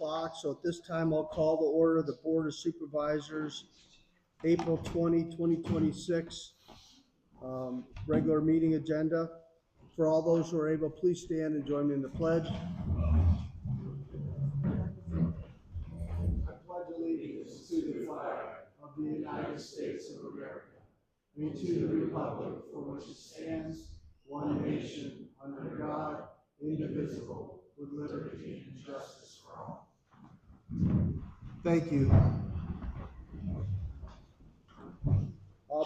o'clock, so at this time I'll call the order of the Board of Supervisors, April 20, 2026, regular meeting agenda. For all those who are able, please stand and join me in the pledge. I pledge allegiance to the flag of the United States of America and to the republic for which it stands, one nation, under God, indivisible, with liberty and justice for all. Thank you.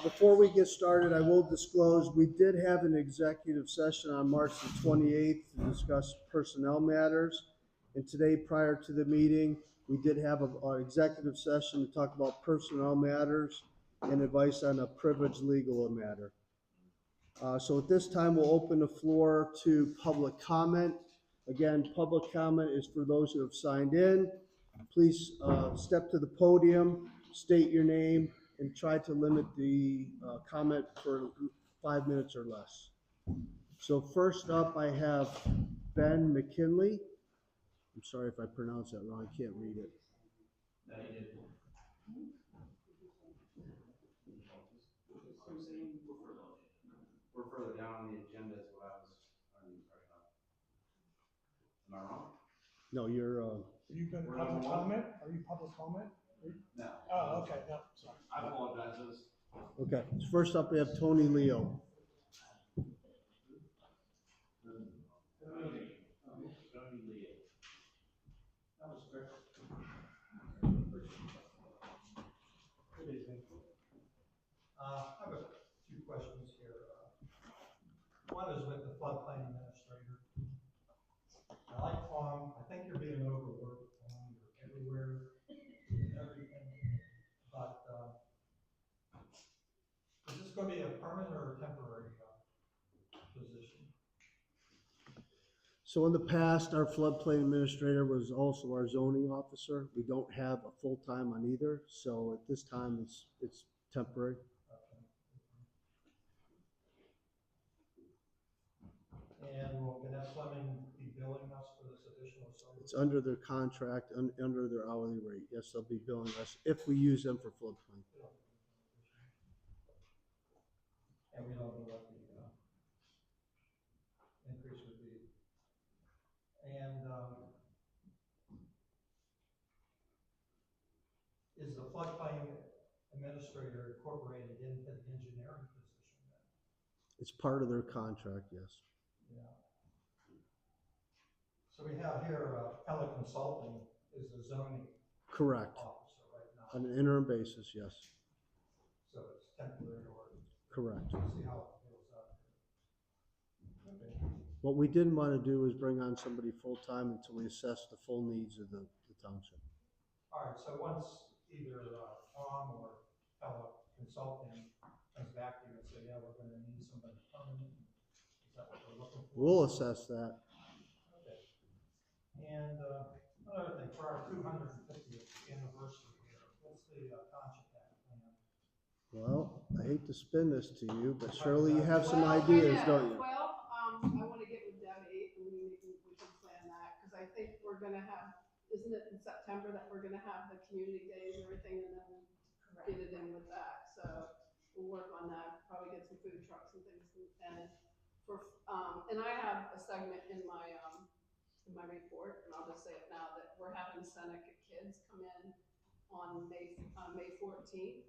Before we get started, I will disclose we did have an executive session on March the 28th to discuss personnel matters. And today, prior to the meeting, we did have an executive session to talk about personnel matters and advice on a privileged legal matter. So at this time, we'll open the floor to public comment. Again, public comment is for those who have signed in. Please step to the podium, state your name, and try to limit the comment for 5 minutes or less. So first up, I have Ben McKinley. I'm sorry if I pronounced that wrong. I can't read it. No, you didn't. We're further down on the agenda is what I was starting up. Am I wrong? No, you're. Are you going to public comment? Are you public comment? No. Oh, okay. No, sorry. I apologize. Okay. So first up, we have Tony Leo. That was quick. Good evening. I have a few questions here. One is with the Floodplain Administrator. I like Tom. I think you're being overworked, Tom. You're everywhere, doing everything. But is this going to be a permanent or a temporary position? So in the past, our floodplain administrator was also our zoning officer. We don't have a full-time on either, so at this time it's temporary. Okay. And will Gannett Fleming be billing us for this additional service? It's under their contract, under their hourly rate. Yes, they'll be billing us if we use them for floodplain. And we don't know what the increase would be. And is the floodplain administrator incorporated into the engineering position then? It's part of their contract, yes. Yeah. So we have here, Pella Consulting is the zoning Correct. officer right now. On an interim basis, yes. So it's temporary or Correct. we'll see how it goes out here. Okay. What we didn't want to do is bring on somebody full-time until we assess the full needs of the township. All right, so once either Tom or Pella Consulting comes back to you and say, yeah, we're going to need somebody permanent, is that what we're looking for? We'll assess that. Okay. And another thing, for our 250th anniversary here, what's the Township Act plan? Well, I hate to spin this to you, but surely you have some ideas, don't you? Well, I want to get with Debbie and we can plan that, because I think we're gonna have, isn't it in September that we're gonna have the community days and everything, and then get it in with that, so we'll work on that, probably get some food trucks and things, and and I have a segment in my report, and I'll just say it now, that we're having Seneca kids come in on May 14th.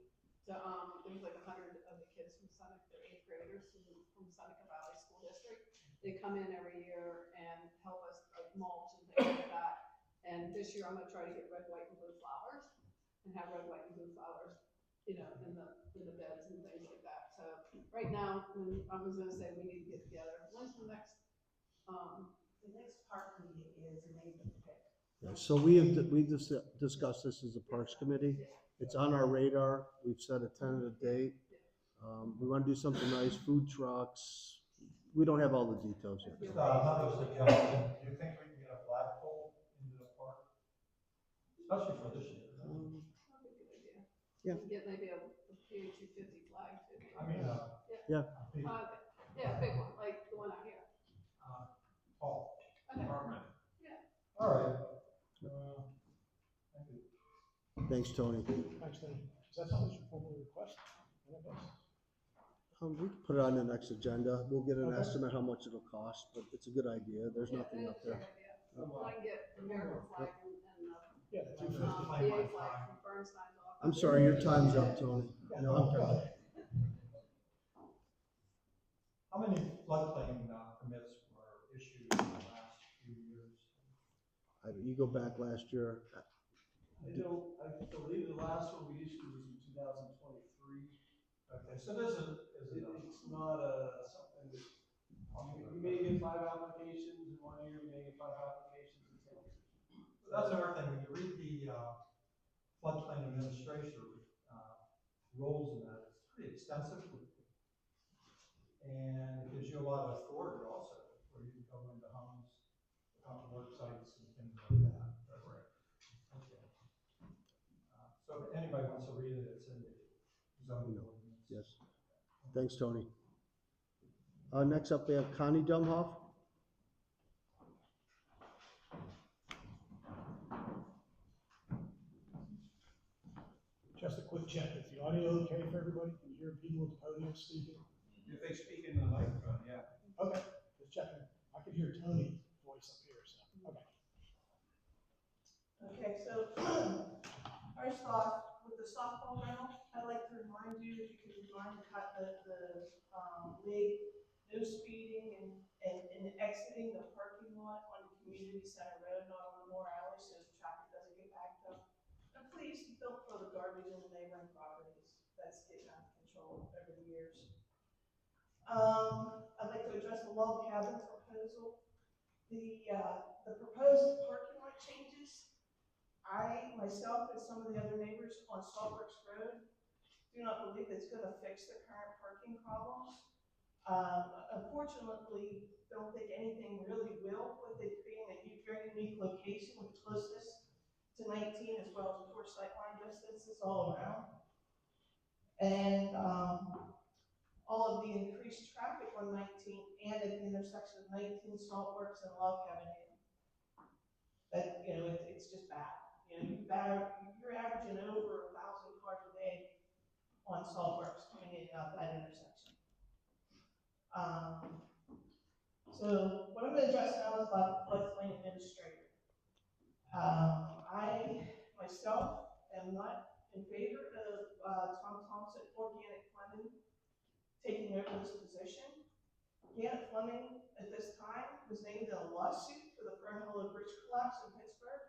There's like 100 of the kids from Seneca, they're 8th graders from Seneca Valley School District. They come in every year and help us like mulch and things like that. And this year I'm gonna try to get red, white, and blue flowers and have red, white, and blue flowers, you know, in the beds and things like that. So right now, I was gonna say we need to get together. When's the next? The next park meeting is May 5th. Yeah, so we discussed this as a Parks Committee. It's on our radar. We've set a tentative date. We want to do something nice, food trucks. We don't have all the details yet. Another suggestion, do you think we can get a flagpole into the park? Especially for this year. That'd be a good idea. Yeah. Get maybe a PA 250 flag too. I mean, Yeah. Yeah, big one, like the one out here. Paul. Okay. Department. Yeah. All right. Thanks, Tony. Thanks, Tony. Is that something you should formally request? We can put it on the next agenda. We'll get an Okay. estimate how much it'll cost, but it's a good idea. There's Yeah, nothing up it's a there. great idea. Well, I can get the American flag and Yeah, the the 250. PA flag from Bernstein's office. I'm sorry, your time's up, Tony. Yeah, No, I'm go done. ahead. How many floodplain permits were issued in the last few years? You go back last year. I believe the last one we issued was in 2023. Okay, so this is It's not something that, you may get 5 applications in 1 year, you may get 5 applications in 10 years. that's another thing, when you read the floodplain administrator roles in that, it's pretty extensive. And it gives you a lot of authority also, where you can go into homes, work sites and things like that. Correct. Okay. So if anybody wants to read it, it's in the zoning ordinance. Yes. Thanks, Tony. Next up, we have Connie Dumhoff. Just a quick check. Is the audio okay for everybody? Can you hear people at the podium speaking? If they speak into the microphone, yeah. Okay, just checking. I can hear Tony's voice up here, so, okay. Okay, so first off, with the softball rental, I'd like to remind you, if you could remind to cut the league, no speeding and exiting the parking lot on Community Center Road, not on Moore Alley, so the traffic doesn't get backed up. And please don't throw the garbage in the neighboring properties. That's getting out of control over the years. I'd like to address the log cabin proposal. The proposed parking lot changes, I, myself, and some of the other neighbors on Saltworks Road do not believe it's gonna fix the current parking problems. Unfortunately, don't think anything really will, with it being a very unique location with closeness to 19 as well as poor sightline distances all around. And, all of the increased traffic on 19 and at the intersection of 19 Saltworks and Log Cabin Inn. That, it's just bad. You're averaging over 1,000 cars a day on Saltworks coming in and out that intersection. So what I'm going to address now is about the Floodplain Administrator. I myself am not in favor of Tom Thompson or Gannett Fleming taking over this position. Gannett Fleming at this time was named in a lawsuit for the Fern Hollow Bridge collapse in Pittsburgh.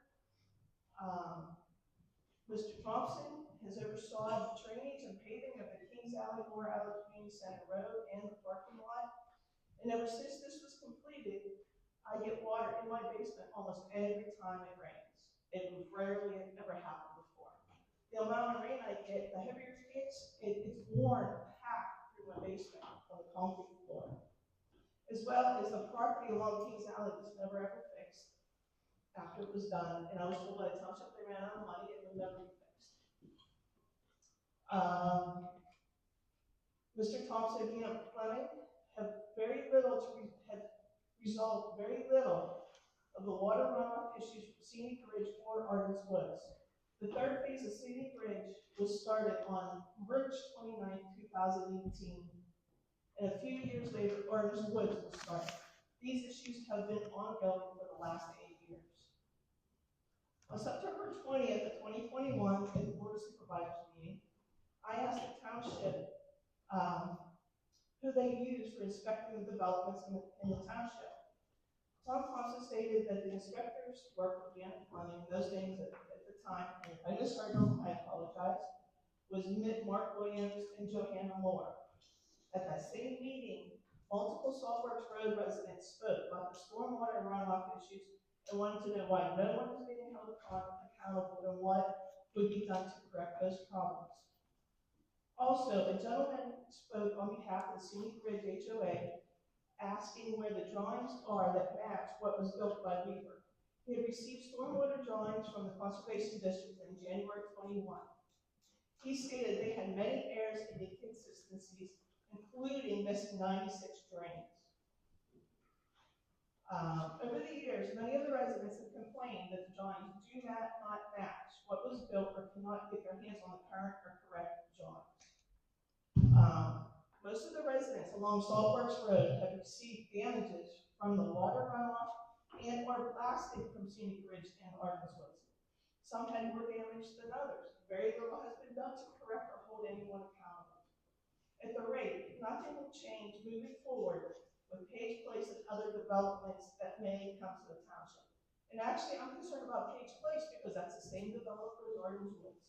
Mr. Thompson has oversaw the drainage and paving of the Kings Alley, Moore Alley Community Center Road and the parking lot. And ever since this was completed, I get water in my basement almost every time it rains. It rarely ever happened before. The amount of rain I get, the heavier it gets, it's worn, packed through my basement on the concrete floor. As well as the property along Kings Alley was never ever fixed after it was done, and I was told by the township they ran out of money and it would never be fixed. Mr. Thompson and Gannett Fleming have resolved very little of the water runoff issues for Scenic Bridge or Arden's Woods. The third phase of Scenic Bridge was started on March 29, 2018, and a few years later, Arden's Woods was started. These issues have been ongoing for the last 8 years. On September 20th of 2021, at the Board of Supervisors meeting, I asked the township who they use for inspecting the developments in the township. Tom Thompson stated that the inspectors work for Gannett Fleming. Those names at the time, and if I misheard them, I apologize, was Mark Williams and Johanna Moore. At that same meeting, multiple Saltworks Road residents spoke about the stormwater runoff issues and wanted to know why no one was being held accountable and what would be done to correct those problems. Also, a gentleman spoke on behalf of the Scenic Bridge HOA, asking where the drawings are that match what was built by Weaver. He had received stormwater drawings from the Conservation District in January 21. He stated they had many errors and inconsistencies, including missing 96 drains. Over the years, many of the residents have complained that the drawings do not match what was what was built or cannot get their hands on the current or correct drawings. Most of the residents along Saltworks Road have received damages from the water runoff and or blasting from Scenic Ridge and Arden's Woods. Some had more damage than others. Very little has been done to correct or hold anyone accountable. At the rate, nothing will change moving forward with Page Place and other developments that may come to the township. And actually, I'm concerned about Page Place because that's the same developer as Arden's Woods.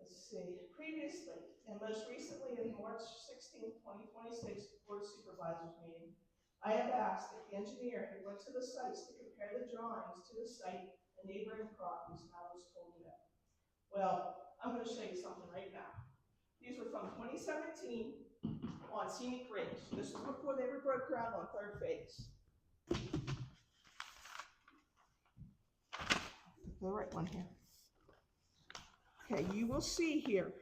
Let's see, previously, and most recently in March 16, 2026, Board of Supervisors meeting, I have asked if the engineer who went to the sites to compare the drawings to the site and neighboring properties, and I was told no. Well, I'm going to show you something right now. These were from 2017 on Scenic Ridge. This is before they ever broke ground on third phase. The right one here. Okay, you will see here,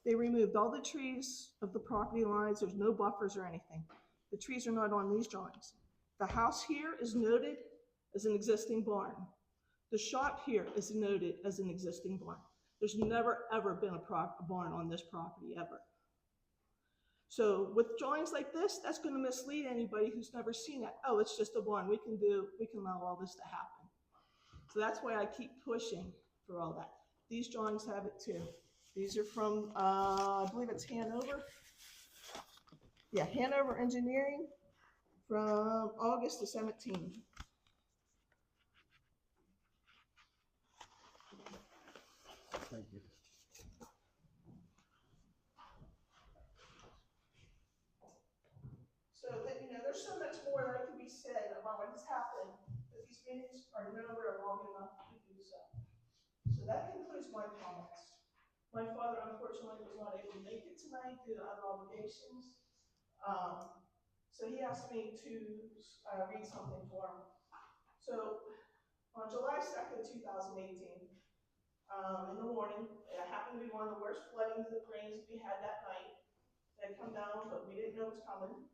they removed all the trees of the property lines. There's no buffers or anything. The trees are not on these drawings. The house here is noted as an existing barn. The shop here is noted as an existing barn. There's never, ever been a barn on this property, ever. So with drawings like this, that's going to mislead anybody who's never seen it. Oh, it's just a barn. We can allow all this to happen. So that's why I keep pushing for all that. These drawings have it too. These are from, I believe it's Hanover. Yeah, Hanover Engineering from August of 17. Thank you. So that, there's so much more that can be said about what has happened, but these meetings are nowhere long enough to do so. So that concludes my comments. My father, unfortunately, was not able to make it tonight due to other obligations. So he asked me to read something for him. So on July 2nd, 2018, in the morning, it happened to be one of the worst floodings and rains we had that night. It had come down, but we didn't know it was coming.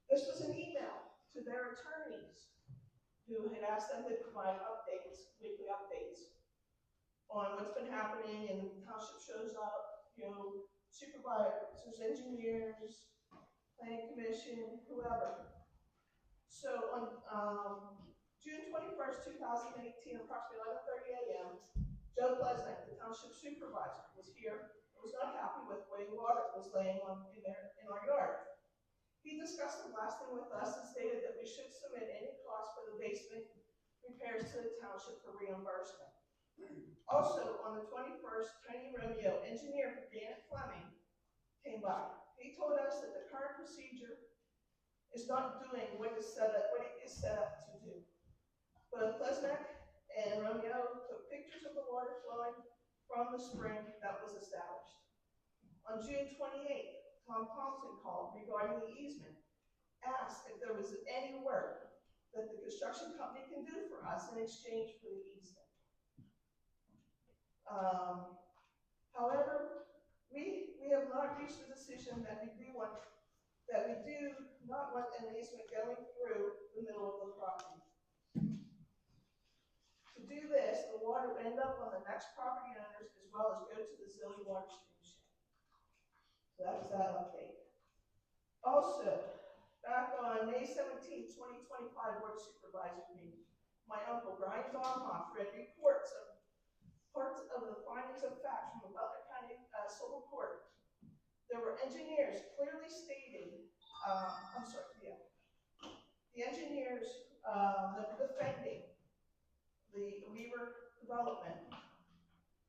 This was an email to their attorneys who had asked them to provide updates, weekly updates on what's been happening, and the township shows up, supervisors, engineers, planning commission, whoever. So on June 21st, 2018, approximately 11:30 a.m., Joe Blesnick, the township supervisor, was here and was not happy with the way water was laying in our yard. He discussed the blasting with us and stated that we should submit any cost for the basement repairs to the township for reimbursement. Also, on the 21st, Tony Romeo, engineer for Janet Fleming, came by. He told us that the current procedure is not doing what it is set up to do. Both Blesnick and Romeo took pictures of the water flowing from the spring that was established. On June 28th, Tom Thompson called regarding the easement, asked if there was any work that the construction company can do for us in exchange for the easement. However, we have not reached the decision that we do not want an easement going through the middle of the property. To do this, the water will end up on the next property owners as well as go to the Zilly water stream shed. So that was that update. Also, back on May 17, 2025 Board of Supervisors meeting, my uncle Brian Donhoff read reports of parts of the findings of fact from the Butler County Civil Court. There were engineers clearly stating, the engineers that were defending the Weaver development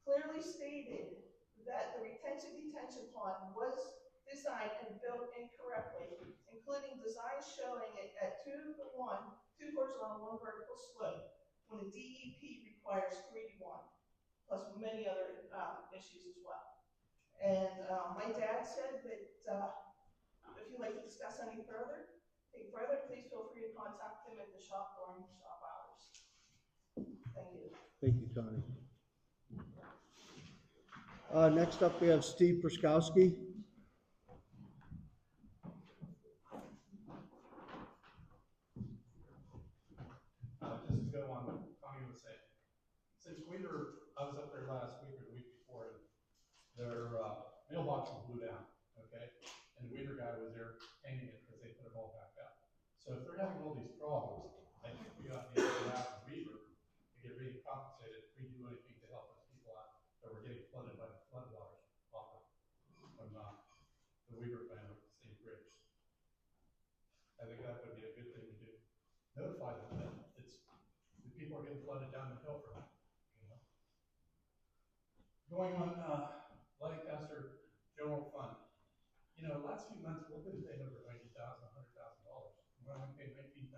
clearly stated that the detention pond was designed and built incorrectly, including designs showing it at 2:1, 2 horizontal, 1 vertical slope, when the DEP requires 3:1. Plus many other issues as well. And my dad said that if you'd like to discuss anything further, please feel free to contact him at the shop during shop hours. Thank you. Thank you, Connie. Next up, we have Steve Pruskowski. Just to go on what Connie was saying. since Weaver, I was up there last week or the week before, and their mailboxes blew down, okay? And the Weaver guy was there painting it because they put it all back up. So if they're having all these problems, I think we ought to be able to ask Weaver to get really compensated if we do anything to help those people out that were getting flooded by the floodwaters off of, from the Weaver family, St. Bridge. I think that would be a good thing to do. Notify them that the people are getting flooded down the hill from it, you know. Going on, Lancaster General Fund. You know, last few months, we've been paying over $90,000, $100,000. We're only paying $19,000.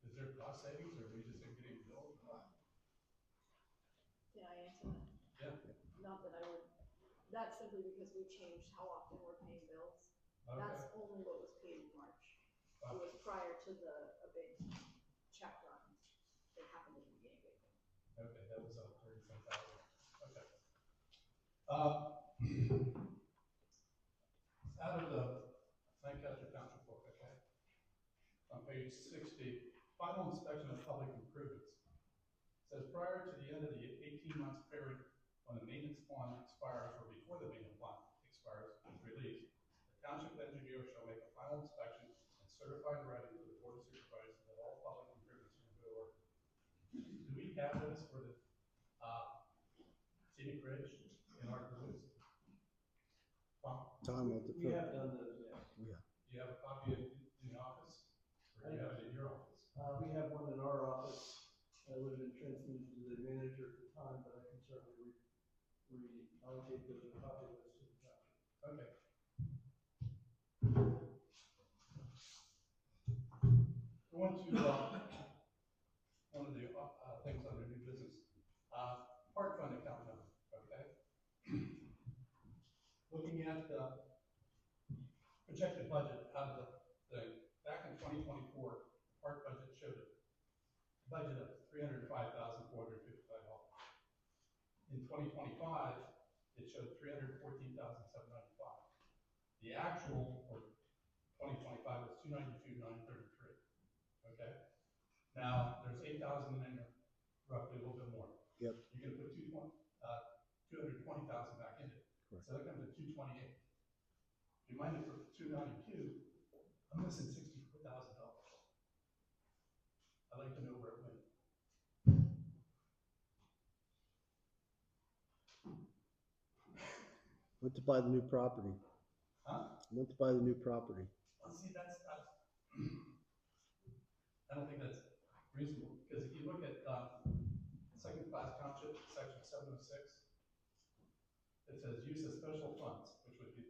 Is there cost savings, or are we just getting billed? Can I answer that? Yeah. Not that I would, that's simply because we changed how often we're paying bills. Okay. That's only what was paid in March. It was prior to a big check run that happened at the beginning of April. Okay, that was 37,000. Okay. Out of the Lancaster Township book, okay? On page 60, final inspection of public improvements. Says prior to the end of the 18-month period when the maintenance bond expires or before the maintenance bond expires is released, the township engineer shall make a final inspection and certify in writing to the board of supervisors that all public improvements are in good order. Do we have this for the scenic bridge in our rules? Tom, We have done those, yes. Yeah. Do you have a copy in the office, or do you have it in your office? We have one in our office that would have been transmitted to the manager at the time, but I can certainly allocate those or copy those to the township. Okay. Going to one of the things under new business, park fund account number. Okay. Looking at the projected budget out of the thing, back in 2024, the park budget showed a budget of $305,455. In 2025, it showed $314,795. The actual for 2025 was $292,933. Okay. Now there's 8,000 in there, roughly a little bit more. Yep. You're going to put 220,000 back in it. Correct. So that comes to 228. If you mind it for 292, I'm missing $64,000. I'd like to know where it went. Went to buy the new property. Huh? Went to buy the new property. Well, see, that's I don't think that's reasonable, because if you look at second class township, section 706, it says use of special funds, which would be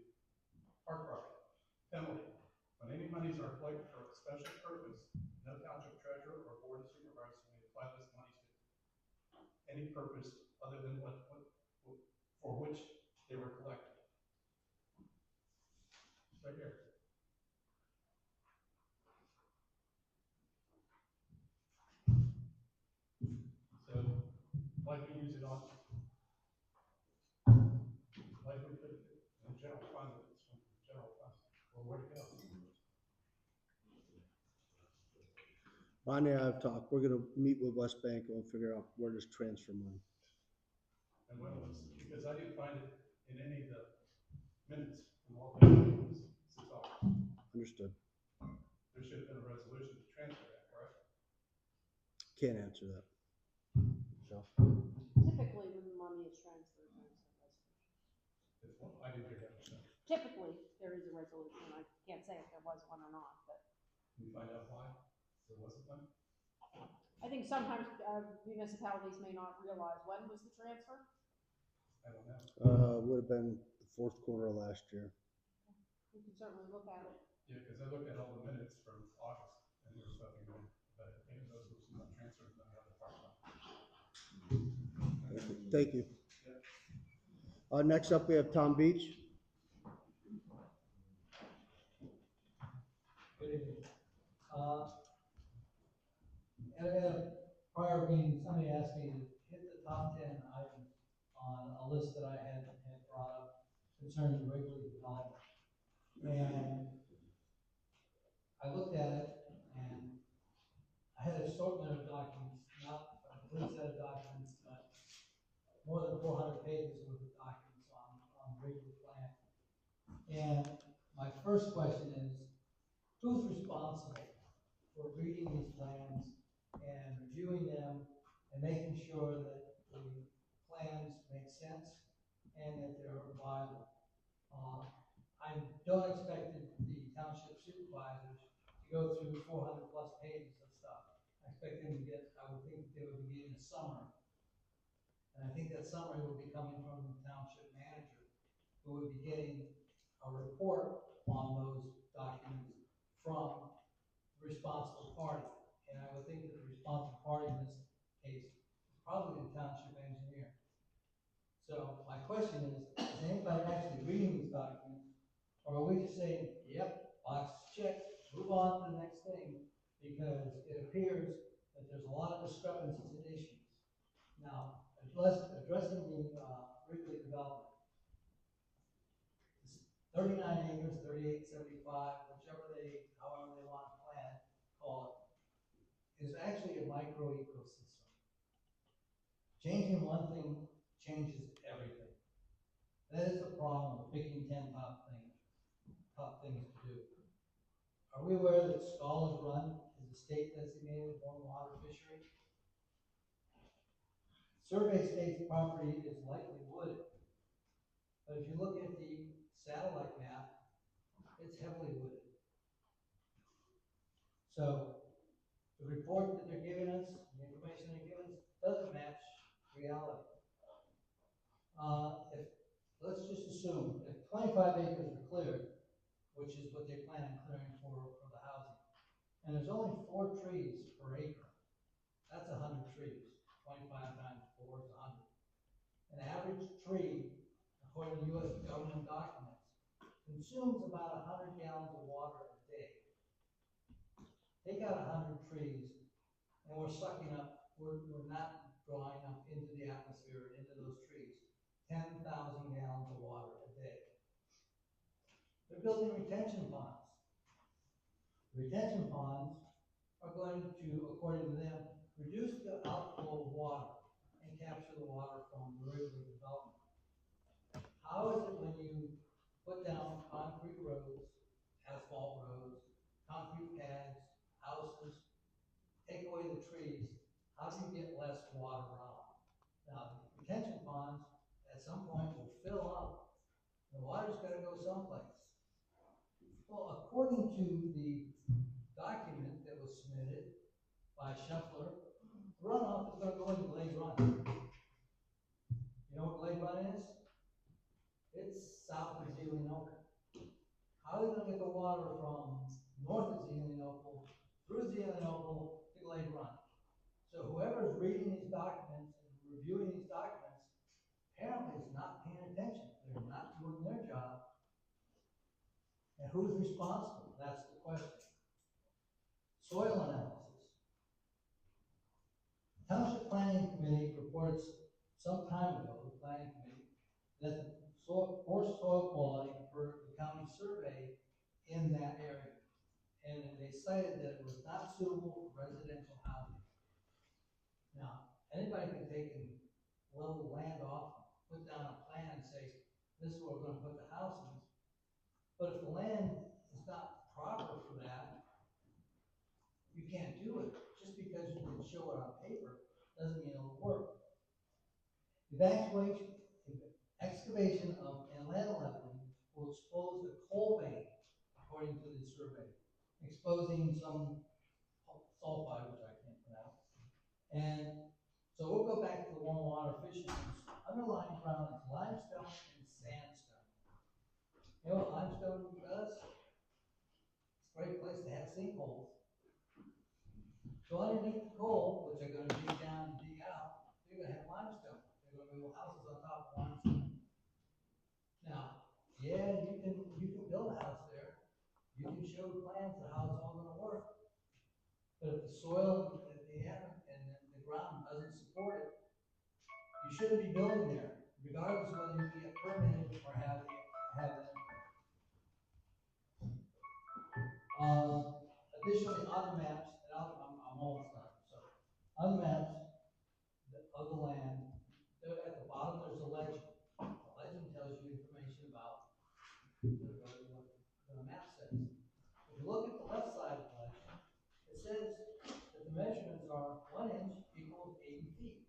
park property. Penalty. When any monies are collected for a special purpose, no township treasurer or board of supervisors may apply this money to any purpose other than what for which they were collected. It's right here. So, like we use it on, like we put it in the general fund, it's from the general fund, or where to go. Bonnie and I have talked. We're gonna meet with West Bank and we'll figure out where to transfer money. And when it was, because I didn't find it in any of the minutes from all the meetings since August. Understood. There should have been a resolution to transfer that, correct? Can't answer that. So, Typically, when the money is transferred, there's a resolution. It's, well, I didn't hear that. So. Typically, there is a resolution. I can't say if there was one or not, but Can you find out why there wasn't one? I think sometimes municipalities may not realize when was the transfer. I don't know. would have been the fourth quarter of last year. We can certainly look at it. Yeah, because I looked at all the minutes from August, and there was nothing there. But any of those was not transferred to another department. Thank you. Yeah. Next up, we have Tom Beach. Good evening. At a prior meeting, somebody asked me to hit the top 10 items on a list that I had brought up concerning regular development. And I looked at it and I had an assortment of documents, not a complete set of documents, but more than 400 pages worth of documents on Wrigley plan. And my first question is, who's responsible for reading these plans and reviewing them and making sure that the plans make sense and that they're viable? I don't expect the township supervisors to go through 400 plus pages of stuff. I expect them to get, I would think they would be getting a summary. And I think that summary would be coming from the township manager, who would be getting a report on those documents from the responsible party. And I would think that the responsible party in this case is probably the township engineer. So my question is anybody actually reading these documents, or are we just saying, yep, box checked, move on to the next thing, because it appears that there's a lot of discrepancies and issues. Now, addressing the Wrigley development, 39 acres, 38, 75, however they want to plan, call it, is actually a micro ecosystem. Changing one thing changes everything. That is the problem with picking 10 top things to do. Are we aware that Scholars Run is a state designated warm water fishery? Survey states property is likely wooded, but if you look at the satellite map, it's heavily wooded. So the report that they're giving us, the information they're giving us, doesn't match reality. Let's just assume if 25 acres are cleared, which is what they plan on clearing for the housing, and there's only 4 trees per acre, that's 100 trees. 25 times 4 is 100. An average tree, according to U.S. government documents, consumes about 100 gallons of water a day. Take out 100 trees, and we're sucking up, we're not drawing up into the atmosphere, into those trees, 10,000 gallons of water a day. They're building retention ponds. Retention ponds are going to, according to them, reduce the outflow of water and capture the water from the Wrigley development. How is it when you put down concrete roads, asphalt roads, concrete pads, houses, take away the trees, how do you get less water runoff? Now, the retention ponds at some point will fill up. The water's got to go someplace. Well, according to the document that was submitted by Scheffler, runoff is going to go into Glade Run. You know what Glade Run is? It's south of Zeleenople. How are they going to get the water from north of Zeleenople through Zeleenople to Glade Run? So whoever is reading these documents and reviewing these documents apparently is not paying attention. They're not doing their job. And who's responsible? That's the question. Soil analysis. Township Planning Committee reports some time ago, the Planning Committee, that the poor soil quality for the county survey in that area. And they cited that it was not suitable for residential housing. Now, anybody can take and level land off, put down a plan and say, this is where we're going to put the houses. But if the land is not proper for that, you can't do it. Just because you can show it on paper doesn't mean it'll work. Excavation of and land leveling will expose the coal vein, according to the survey, exposing some sulfide, which I can't pronounce. And so we'll go back to the warm water fisheries. Underlying ground is limestone and sandstone. You know what limestone does? It's a great place to have sinkholes. So underneath the coal, which they're going to dig down and dig out, they're going to have limestone. They're going to build houses on top of limestone. Now, yeah, you can build a house there. You can show plans of how it's all going to work. But if the soil at the end and the ground doesn't support it, you shouldn't be building there, regardless of whether you get permitted or have it. Additionally, other maps, and I'm almost done. on maps of the land, there, at the bottom, there's a legend. The legend tells you information about what the map says. If you look at the left side of the legend, it says that the measurements are 1 inch equals 80 feet.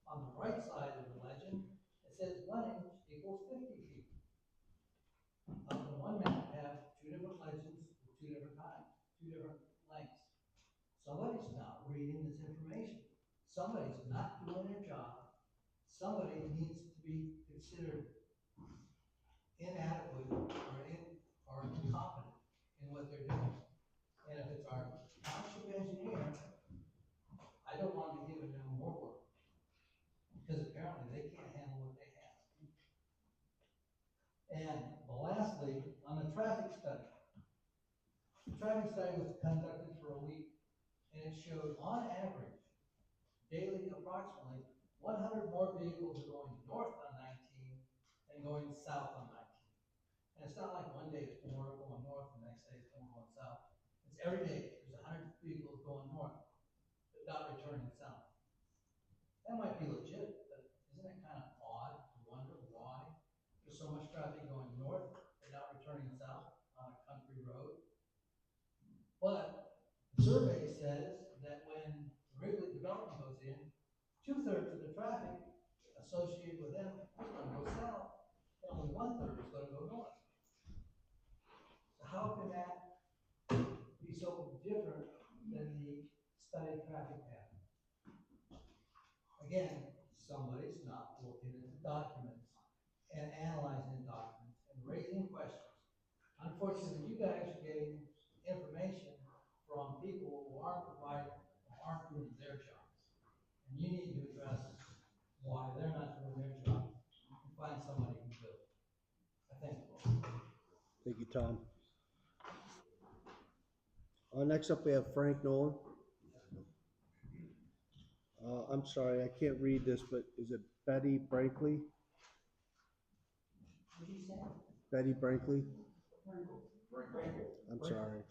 On the right side of the legend, it says 1 inch equals 50 feet. On one map, you have two different legends with two different times, two different lengths. Somebody's not reading this information. Somebody's not doing their job. Somebody needs to be considered inadequate or incompetent in what they're doing. And if it's our township engineer, I don't want to be giving them more work, because apparently they can't handle what they have. And lastly, on the traffic study. The traffic study was conducted for a week, and it showed on average, daily approximately 100 more vehicles are going north on 19 than going south on 19. And it's not like one day it's more going north, the next day it's more going south. It's every day there's 100 vehicles going north, but not returning south. That might be legit, but isn't it kind of odd to wonder why there's so much traffic going north but not returning south on a country road? But the survey says that when Wrigley development goes in, 2/3 of the traffic associated with them is going to go south, and only 1/3 is going to go north. So how can that be so different than the study traffic pattern? Again, somebody's not looking at the documents and analyzing the documents and raising questions. Unfortunately, you guys are getting information from people who aren't providing, aren't doing their jobs. And you need to address why they're not doing their job and find somebody who will. I thank you. Thank you, Tom. Next up, we have Frank Nolan. I'm sorry, I can't read this, but is it Betty Brinkley? What did you say? Betty Brinkley? I'm sorry.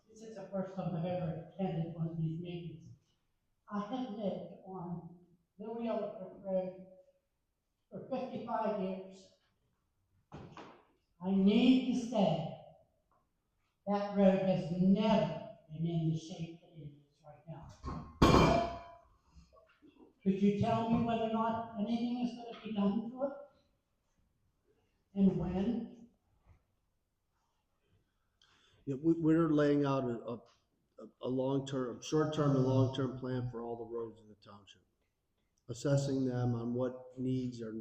This is the first time I've ever attended one of these meetings. I have lived on Little Yellowbrook Road for 55 years. I need to say that road has never been in the shape that it is right now. Could you tell me whether or not anything is going to be done to it? And when? Yeah, we're laying out a long-term, short-term and long-term plan for all the roads in the township. Assessing them on what needs are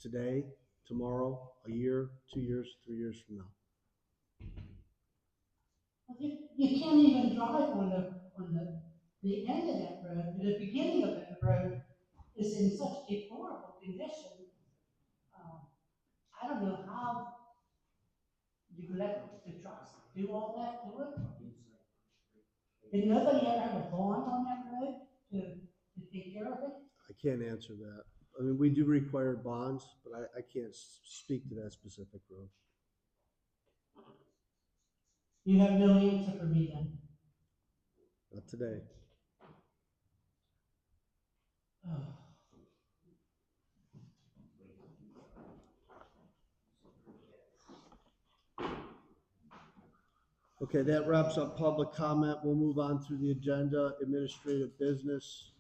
today, tomorrow, a year, 2 years, 3 years from now. You can't even drive on the end of that road. The beginning of that road is in such deplorable condition. I don't know how you let the trucks do all that to it. Did nobody ever have a bond on that road to take care of it? I can't answer that. I mean, we do require bonds, but I can't speak to that specific road. You have no answer for me then. Not today. Oh. Okay, that wraps up public comment. We'll move on through the agenda, administrative business.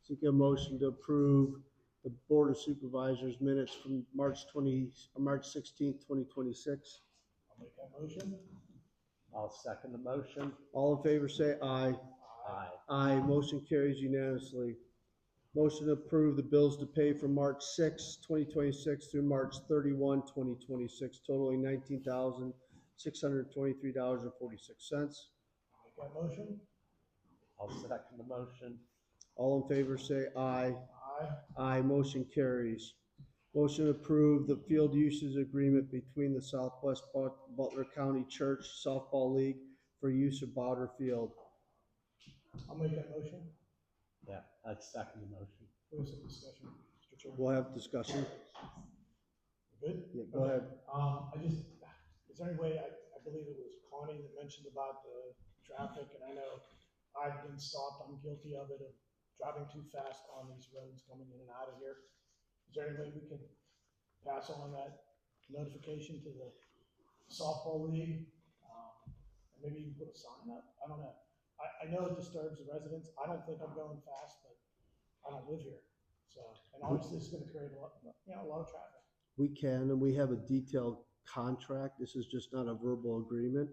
Seek a motion to approve the Board of Supervisors minutes from March 16th, 2026. I'll make that motion. I'll second the motion. All in favor say aye. Aye. Aye, motion carries unanimously. Motion to approve the bills to pay from March 6, 2026 through March 31, 2026, totaling $19,623.46. Make that motion. I'll second the motion. All in favor say aye. Aye. Aye, motion carries. Motion to approve the field uses agreement between the Southwest Butler County Church Softball League for use of Bowder Field. I'll make that motion. Yeah, I second the motion. We have some discussion, Mr. Chairman. We'll have discussion. Good? Yeah, go ahead. Is there any way, I believe it was Connie that mentioned about the traffic, and I know I've been stopped, I'm guilty of it, of driving too fast on these roads coming in and out of here. Is there any way we can pass on that notification to the softball league? And maybe you can put a sign up? I don't know. I know it disturbs the residents. I don't think I'm going fast, but I don't live here. So, and obviously it's gonna create a lot of traffic. We can, and we have a detailed contract. This is just not a verbal agreement.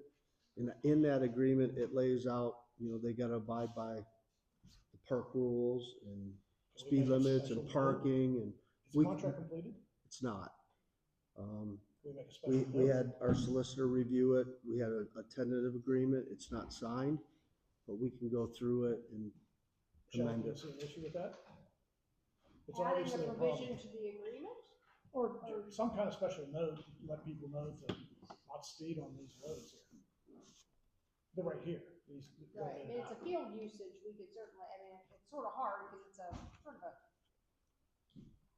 And in that agreement, it lays out, they gotta abide by the park rules and Can we speed make a limits and special note? parking, and Is the contract completed? it's not. Can we make a special We note? had our solicitor review it. We had a tentative agreement. It's not signed, but we can go through it and Michelle, amend do you it. see an issue with that? It's Adding obviously the a provision problem. to the agreement? Or some kind of special note, to let people know to not speed on these roads here. They're right here. These. Right, I mean, it's a field usage, we could certainly, I mean, it's sort of hard because it's a sort of a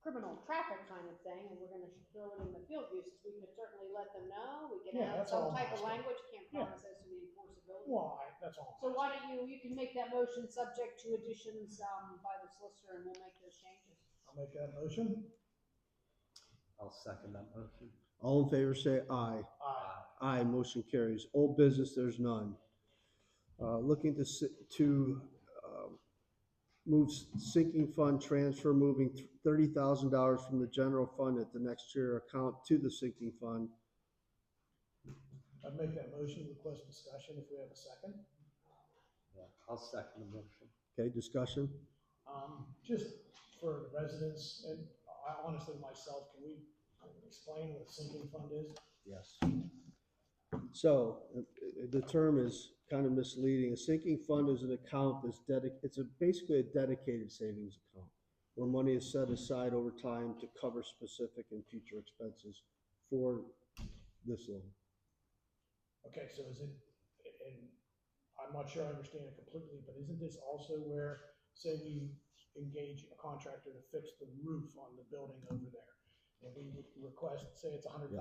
criminal traffic kind of thing, and we're gonna throw it in the field uses. We could certainly let them know, we can Yeah, add that's all some I'm type of asking. language, can't Yeah. promise as to the enforceability. Well, that's all. So why don't you can make that motion subject to additions, by the solicitor, and we'll make those changes. I'll make that motion. I'll second that motion. All in favor, say aye. Aye. Aye, motion carries. Old business, there's none. Looking to move sinking fund transfer, moving $30,000 from the general fund at the next year account to the sinking fund. I'd make that motion, request discussion if we have a second. Yeah, I'll second the motion. Okay, discussion? Just for the residents, and I honestly myself, can we explain what a sinking fund is? Yes. So the term is kind of misleading. A sinking fund is an account that's basically a dedicated savings account where money is set aside over time to cover specific and future expenses for this loan. Okay, so is it, and I'm not sure I understand it completely, but isn't this also where, say we engage a contractor to fix the roof on the building over there, and we would request, say it's $100,000,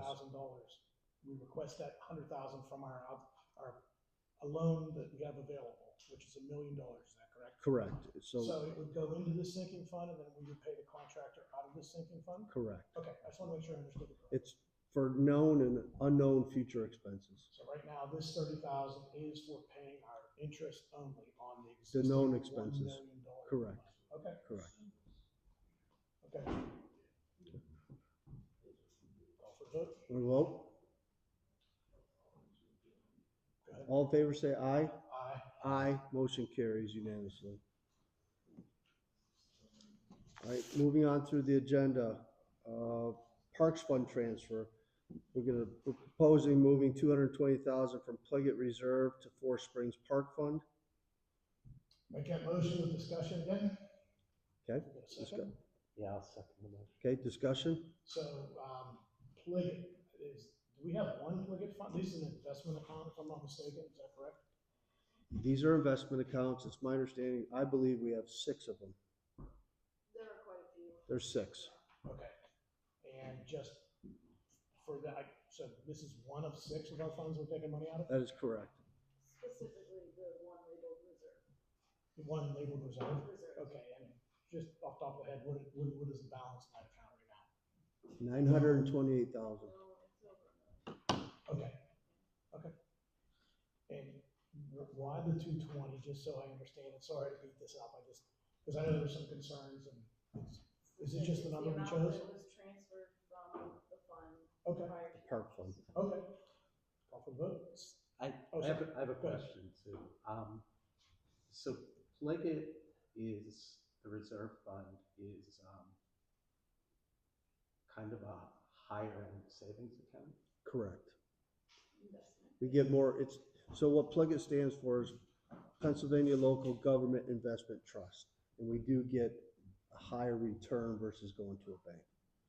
we request that $100,000 from a loan that we have available, which is $1 million, is that correct? Correct. So it would go into the sinking fund, and then we would pay the contractor out of the sinking fund? Correct. Okay, I just want to make sure I understood it correctly. It's for known and unknown future expenses. So right now, this $30,000 is for paying our interest only on the The existing known $1 expenses. million. Correct. Okay. Correct. Okay. Call for the vote. Want to vote? Go ahead. All in favor, say aye. Aye. Aye, motion carries unanimously. All right, moving on through the agenda. Parks Fund transfer. We're proposing moving $220,000 from Pliggett Reserve to Four Springs Park Fund. Make that motion with discussion again. Okay, Get a second. Yeah, I'll second the motion. Okay, discussion? So, Pliggett do we have one Pliggett fund? This is an investment account, if I'm not mistaken, is that correct? These are investment accounts. It's my understanding, I believe we have 6 of them. There are quite a few. There's 6. Okay. And just for that, so this is one of 6 of our funds we're taking money out of? That is correct. Specifically, the one labeled reserve. The one labeled reserve? Reserve. Okay, and just off the top of the head, what is the balance in that account right now? $928,000. So it's over a million. Okay, okay. And why the 220, just so I understand it, sorry to beat this up, because I know there's some concerns, and is it just the number we It's chose? the amount that was transferred from the fund Okay, prior to. Park Fund. okay. Call for the vote. I Oh, have, sorry. I have a Go ahead. question too. So Pliggett is, the reserve fund is, kind of a higher end savings account. Correct. Investment. We get more, so what Pliggett stands for is Pennsylvania Local Government Investment Trust. And we do get a higher return versus going to a bank.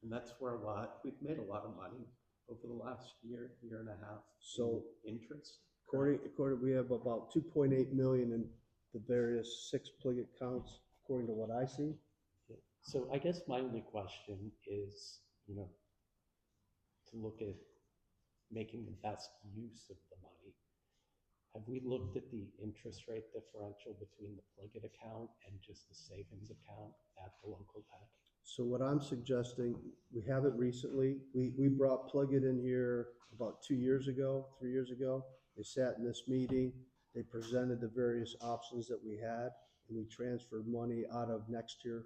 And that's where we've made a lot of money over the last year and a half. So- in interest. According, we have about 2.8 million in the various 6 Pliget counts, according to what I see. Yeah. So I guess my only question is, to look at making the best use of the money. Have we looked at the interest rate differential between the Pliget account and just the savings account at the local bank? So what I'm suggesting, we haven't recently, we brought Pliget in here about 2 years ago, 3 years ago. They sat in this meeting, they presented the various options that we had, and we transferred money out of next year,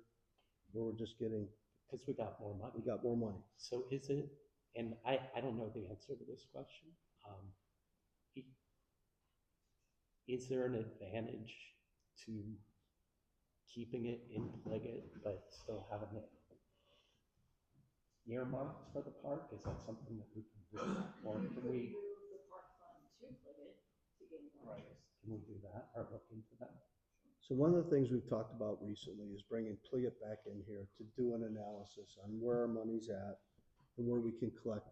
where we're just getting, Because we got more money. we got more money. So is it, and I don't know the answer to this question, is there an advantage to keeping it in Pliget but still having it earmarked for the park? Is that something that we can do? Or You can could we, move the park fund to Pliget to gain more interest. can we do that or look into that? So one of the things we've talked about recently is bringing Pliget back in here to do an analysis on where our money's at and where we can collect,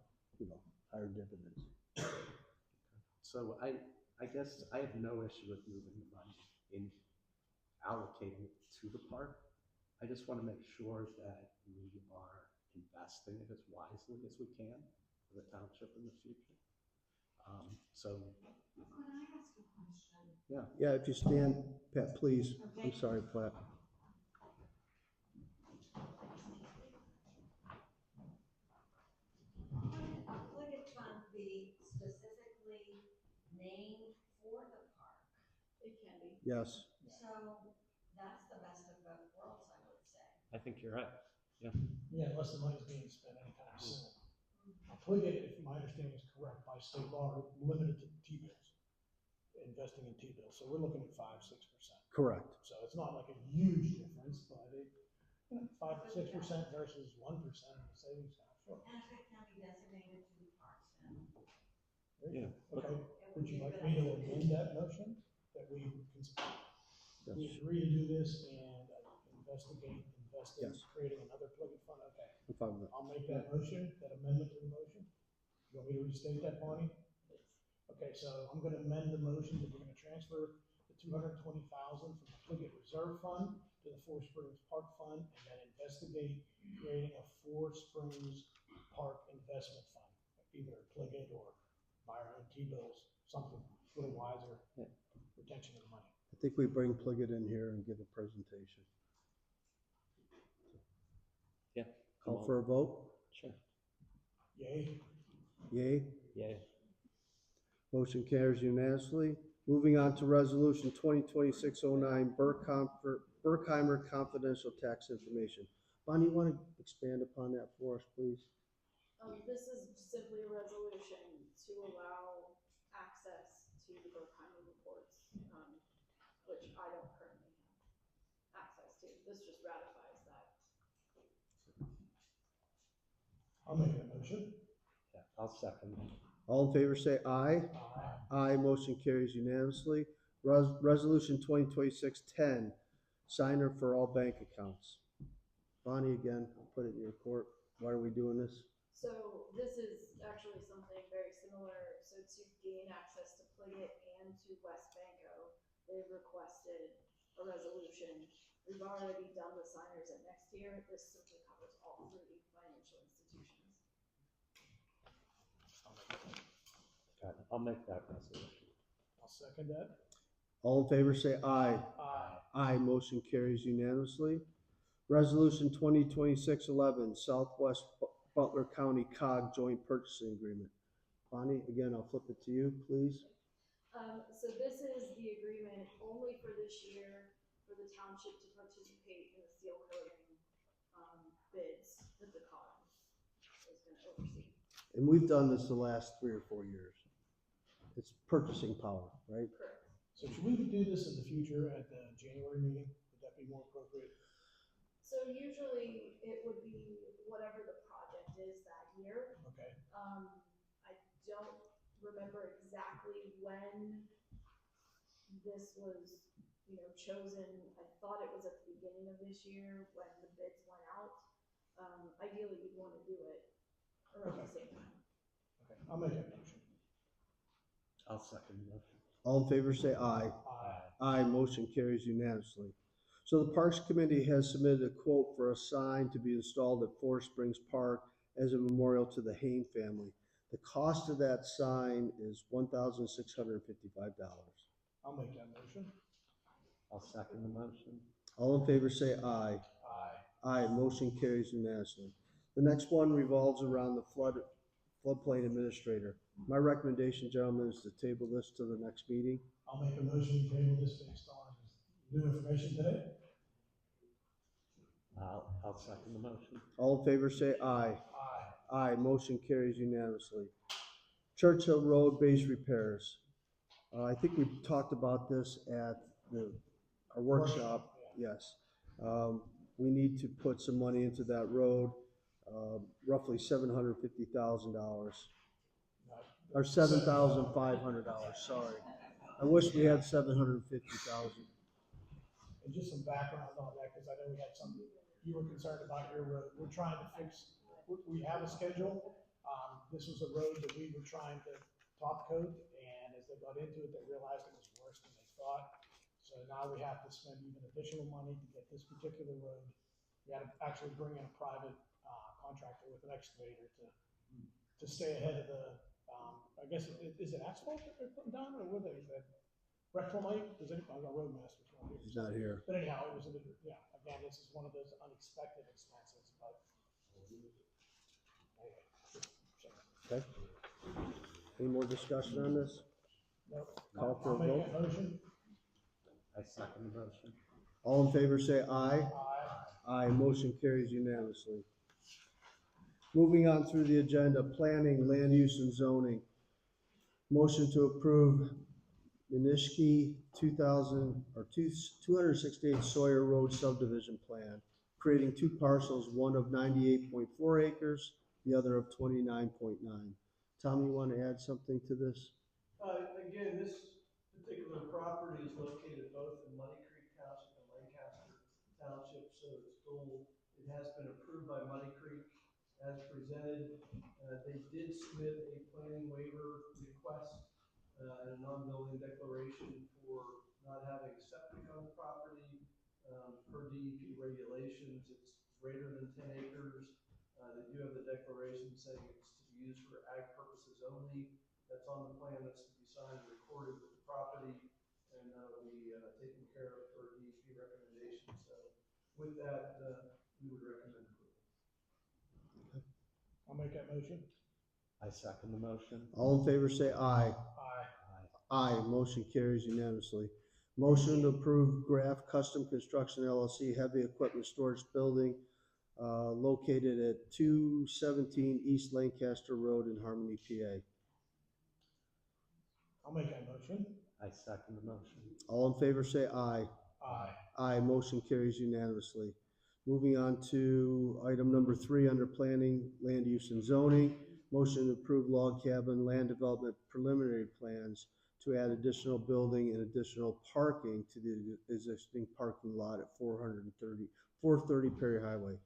higher dividends. So I guess I have no issue with moving the money in allocating it to the park. I just want to make sure that we are investing it as wisely as we can for the township in the future. So Could I ask a question? Yeah, if you stand, Pat, please. I'm sorry, Pat. Would a Pliget fund be specifically named for the park? It can be. Yes. So that's the best of both worlds, I would say. I think you're right. Yeah. Yeah, unless the money's being spent anytime soon. Pliget, if my understanding is correct, by state law, are limited to T-bills, investing in T-bills. So we're looking at 5-6%. Correct. So it's not like a huge difference, but 5-6% versus 1% in the savings account, sure. And if it can be designated to the parks, then Yeah. Okay, it would would you be a like good me to idea. amend that motion? That we agree to do this and investigate, invest in Yes. creating another Pliget fund? Okay, I'm fine with that. I'll make that motion, that amendment to the motion. You want me to restate that, Bonnie? Okay, so I'm gonna amend the motion that we're gonna transfer the $220,000 from the Pliget Reserve Fund to the Four Springs Park Fund, and then investigate creating a Four Springs Park Investment Fund, either Pliget or buy our own T-bills, something a little wiser, retention of the money. I think we bring Pliget in here and give a presentation. Yeah. Call for a vote? Sure. Yay? Yay? Yeah. Motion carries unanimously. Moving on to resolution 2026-09, Berkheimer confidential tax information. Bonnie, you want to expand upon that for us, please? This is simply a resolution to allow access to the Berkheimer reports, which I don't currently have access to. This just ratifies that. I'll make that motion. Yeah, I'll second that. All in favor say aye. Aye, motion carries unanimously. Resolution 2026-10, signer for all bank accounts. Bonnie, again, I'll put it in your court. Why are we doing this? So this is actually something very similar. So to gain access to Pliget and to West Banco, they've requested a resolution. We've already done the signers at next year. This simply covers all three financial institutions. Got it. I'll make that resolution. I'll second that. All in favor say aye. Aye. Aye, motion carries unanimously. Resolution 2026-11, Southwest Butler County COG Joint Purchasing Agreement. Bonnie, again, I'll flip it to you, please. So this is the agreement only for this year for the township to participate in the seal coating bids that the COG is going to oversee. And we've done this the last 3 or 4 years. It's purchasing power, right? Correct. So should we do this in the future at the January meeting? Would that be more appropriate? So usually it would be whatever the project is that year. Okay. I don't remember exactly when this was, chosen. I thought it was at the beginning of this year when the bids went out. Ideally, you'd want to do it around the same time. Okay, I'll make that motion. I'll second the motion. All in favor say aye. Aye. Aye, motion carries unanimously. So the Parks Committee has submitted a quote for a sign to be installed at Forest Springs Park as a memorial to the Haine family. The cost of that sign is $1,655. I'll make that motion. I'll second the motion. All in favor say aye. Aye. Aye, motion carries unanimously. The next one revolves around the floodplain administrator. My recommendation, gentlemen, is to table this to the next meeting. I'll make a motion to table this based on new information today. I'll second the motion. All in favor say aye. Aye. Aye, motion carries unanimously. Churchill Road base repairs. I think we talked about this at our workshop, yes. We need to put some money into that road, roughly $750,000. Or $7,500, sorry. I wish we had $750,000. And just some background on that, because I know we had some, you were concerned about your road. We're trying to fix, we have a schedule. This was a road that we were trying to top coat, and as they got into it, they realized it was worse than they thought. So now we have to spend even additional money to get this particular road. We had to actually bring in a private contractor with an excavator to stay ahead of the, I guess, is it asphalt that they're putting down, or were they, reclamite? Does anybody, our roadmaster's not here. He's not here. But anyhow, it was, yeah, again, this is one of those unexpected expenses, but. Okay. Any more discussion on this? Nope. Call for a I'll make vote. that motion. I second the motion. All in favor say aye. Aye. Aye, motion carries unanimously. Moving on through the agenda, planning, land use and zoning. Motion to approve Mushinski 268 Sawyer Road subdivision plan, creating two parcels, one of 98.4 acres, the other of 29.9. Tom, you want to add something to this? Again, this particular property is located both in Muddy Creek Township and Lancaster Township, so it's dual. It has been approved by Muddy Creek as presented. They did submit a planning waiver request and a non-building declaration for not having septic on the property. Per DEP regulations, it's greater than 10 acres. They do have the declaration saying it's to be used for ag purposes only. That's on the plan that's to be signed and recorded with the property, and that'll be taken care of per DEP recommendation. So with that, we would recommend approval. I'll make that motion. I second the motion. All in favor say aye. Aye. Aye, motion carries unanimously. Motion to approve Graph Custom Construction LLC Heavy Equipment Storage Building located at 217 East Lancaster Road in Harmony, PA. I'll make that motion. I second the motion. All in favor say aye. Aye. Aye, motion carries unanimously. Moving on to item number 3 under planning, land use and zoning. Motion to approve log cabin land development preliminary plans to add additional building and additional parking to the existing parking lot at 430 Perry Highway.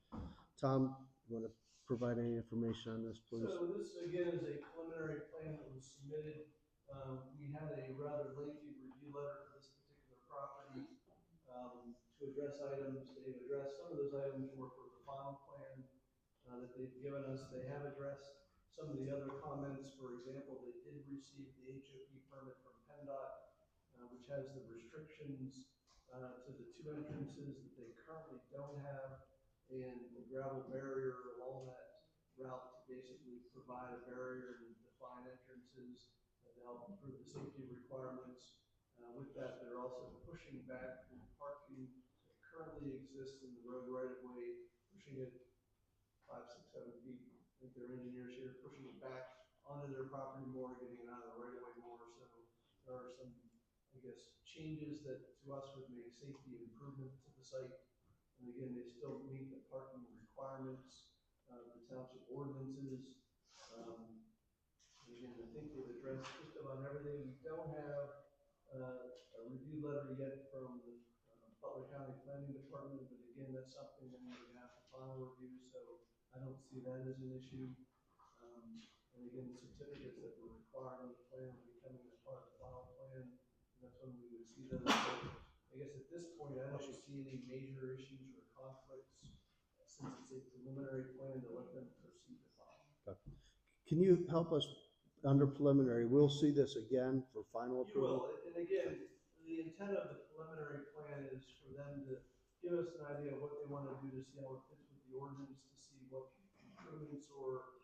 Tom, you want to provide any information on this, please? So this again is a preliminary plan that was submitted. We had a rather lengthy review letter for this particular property to address items. They've addressed some of those items were for the final plan that they've given us. They have addressed some of the other comments. For example, they did receive the HOP permit from PennDOT, which has the restrictions to the 2 entrances that they currently don't have, and the gravel barrier along that route to basically provide a barrier and define entrances to help improve the safety requirements. With that, they're also pushing back the parking that currently exists in the road right of way, pushing it 5, 6, 7 feet. I think their engineers here pushing it back onto their property more, getting it out of the right of way more. So there are some, I guess, changes that to us would make safety improvement to the site. And again, they still meet the parking requirements of the township ordinances. Again, I think they've addressed just about everything. We don't have a review letter yet from the Butler County Planning Department, but again, that's something that we would have to final review, so I don't see that as an issue. And again, the certificates that were required on the plan will be coming as part that's when we would see those. I guess at this point, I don't see any major issues or conflicts, since it's a preliminary plan to let them proceed the file. Can you help us under preliminary? We'll see this again for final You approval? will, and again, the intent of the preliminary plan is for them to give us an idea of what they want to do, to see how it fits with the ordinance, to see what improvements or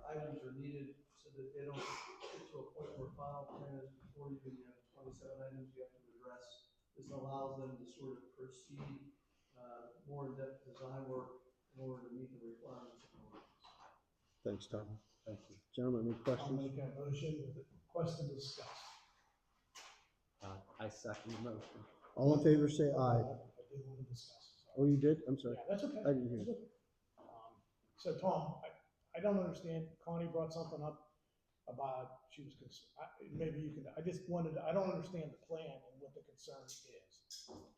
items are needed, so that they don't get to a point where final plan is before you have 27 items you have to address. This allows them to sort of proceed more in-depth design work in order to meet the requirements of the ordinance. Thanks, Tom. Thank you. Gentlemen, any I'll questions? make a motion with the question discussed. I second the motion. All in favor, say aye. I did want to discuss. Oh, you did? I'm sorry. Yeah, that's okay. I didn't hear. That's okay. So Tom, I don't understand, Connie brought something up about, she was, maybe you can, I just wanted, I don't understand the plan and what the concern is.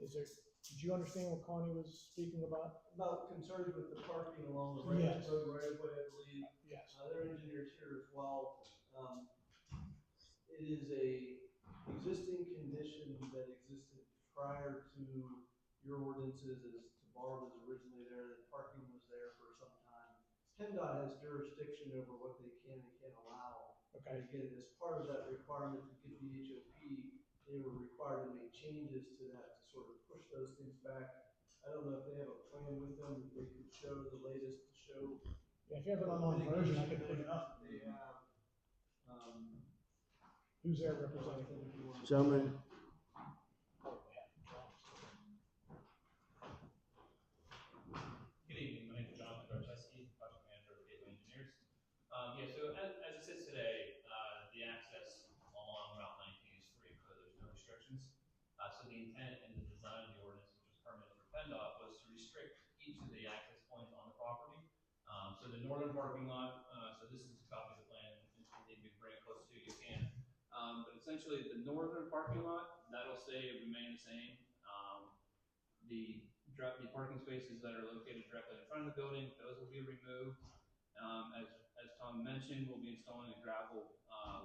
Is there, did you understand what Connie was speaking about? About concerns with the parking along the Yes. road right of way, I believe. Yes. Their engineers here as well. It is a existing condition that existed prior to your ordinances, as Tabar was originally there, that parking was there for some time. PennDOT has jurisdiction over what they can and can't allow. Okay. And again, as part of that requirement to get the HOP, they were required to make changes to that to sort of push those things back. I don't know if they have a plan with them that they could show the latest to show. Yeah, if you have an online version, I could put it up. They have, Who's their representative? Gentlemen, Good evening, my name is Jonathan Garczewski, project manager of Gateway Engineers. Yeah, so as it sits today, the access along Route 19 is free, so there's no restrictions. So the intent and the design of the ordinance, which was permitted for PennDOT, was to restrict each of the access points on the property. So the northern parking lot, so this is a copy of the plan, if you need me to bring it close to you, you can. But essentially the northern parking lot, that'll remain the same. The parking spaces that are located directly in front of the building, those will be removed. As Tom mentioned, we'll be installing a gravel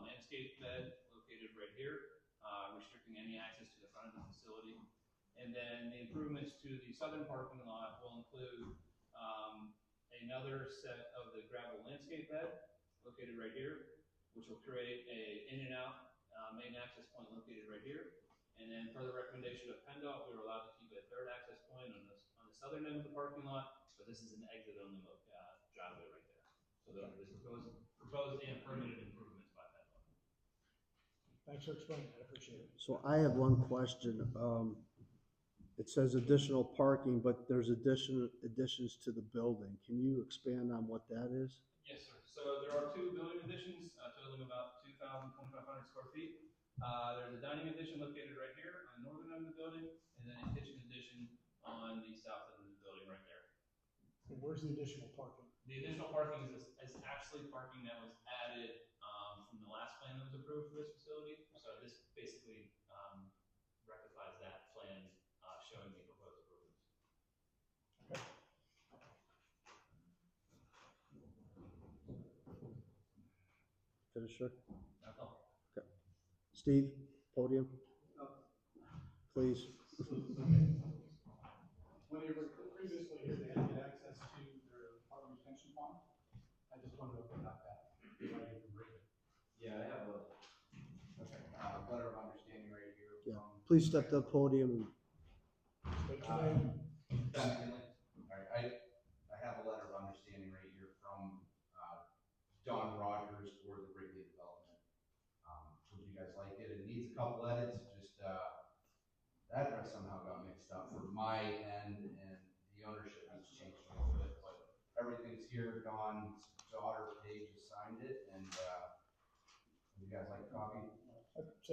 landscape bed located right here, restricting any access to the front of the facility. And then the improvements to the southern parking lot will include another set of the gravel landscape bed located right here, which will create a in and out main access point located right here. And then per the recommendation of PennDOT, we were allowed to keep a third access point on the southern end of the parking lot, but this is an exit on the driveway right there. So those are proposed and permitted improvements by PennDOT. Thanks for explaining that, I appreciate it. so I have one question. It says additional parking, but there's additions to the building. Can you expand on what that is? Yes, sir. So there are two building additions, totaling about 2,500 square feet. There's a dining addition located right here on the northern end of the building, and then a kitchen addition on the south end of the building right there. And where's the additional parking? The additional parking is actually parking that was added from the last plan that was approved for this facility. So this basically rectifies that plan showing the proposed improvements. Okay. Finisher? That's all. Okay. Steve, podium, please. When they were previously here, they had to get access to their water retention pond. I just wanted to open up that. Yeah, I have a letter of understanding right here. Yeah. Please step to the podium. State your name. Ben McKinley. All right, I have a letter of understanding right here from Don Rogers for the Wrigley development. Would you guys like it? It needs a couple edits, just the address somehow got mixed up for my end, and the ownership has changed a little bit, but everything's here. Don's daughter Paige has signed it, and would you guys like a copy?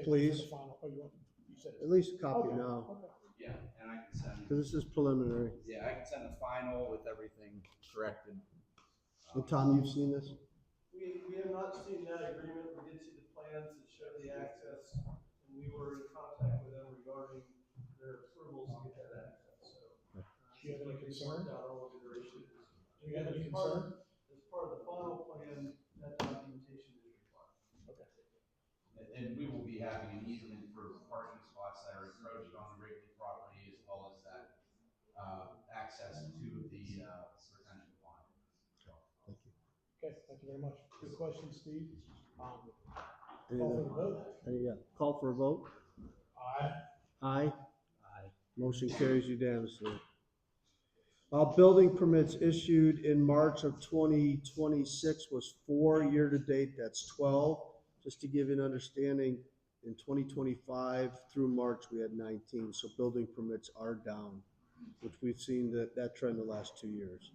Please. Final, oh, you said it. At least a copy Okay, now, okay. Yeah, and I can send. because this is preliminary. Yeah, I can send the final with everything corrected. And Tom, you've seen this? We have not seen that agreement. We did see the plans that show the access, and we were in contact with them regarding their approvals to get that access, so. Do you have any concern? Out all of their issues. Do you have any As part concern? As part of the final plan, that documentation is required. And we will be having an easement for parking you very much. Good question, Steve. Any Call for other- the vote. Call for a vote? Aye. Aye. Aye. Motion carries unanimously. Building permits issued in March of 2026 was 4. Year-to-date, that's 12. Just to give you an understanding, in 2025 through March, we had 19. So building permits are down, which we've seen that trend the last 2 years.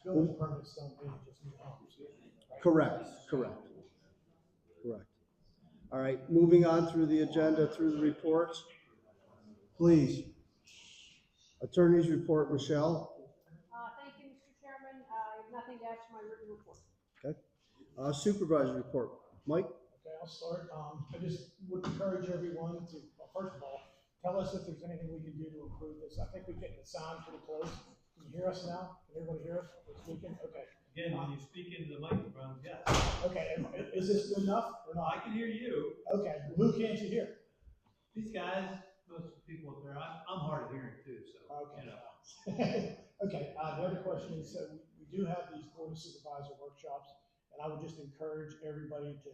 Building permits don't mean just new homes. Correct. All right, moving on through the agenda, through the reports. Please. Attorney's report, Michelle. Thank you, Mr. Chairman. I have nothing to add to my written report. Okay. Supervisor report, Mike. Okay, I'll start. I just would encourage everyone to, well, first of all, tell us if there's anything we can do to improve this. I think we're getting the sound pretty close. Can you hear us now? Can everybody hear us? We're speaking? Okay. Again, when you speak into the microphone, yes. Okay, is this good enough or I not? can hear you. Okay, who can't you hear? These guys, most of the people up there, I'm hard of hearing too, so, Okay. you know. Okay, the other question is, we do have these board of supervisor workshops, and I would just encourage everybody to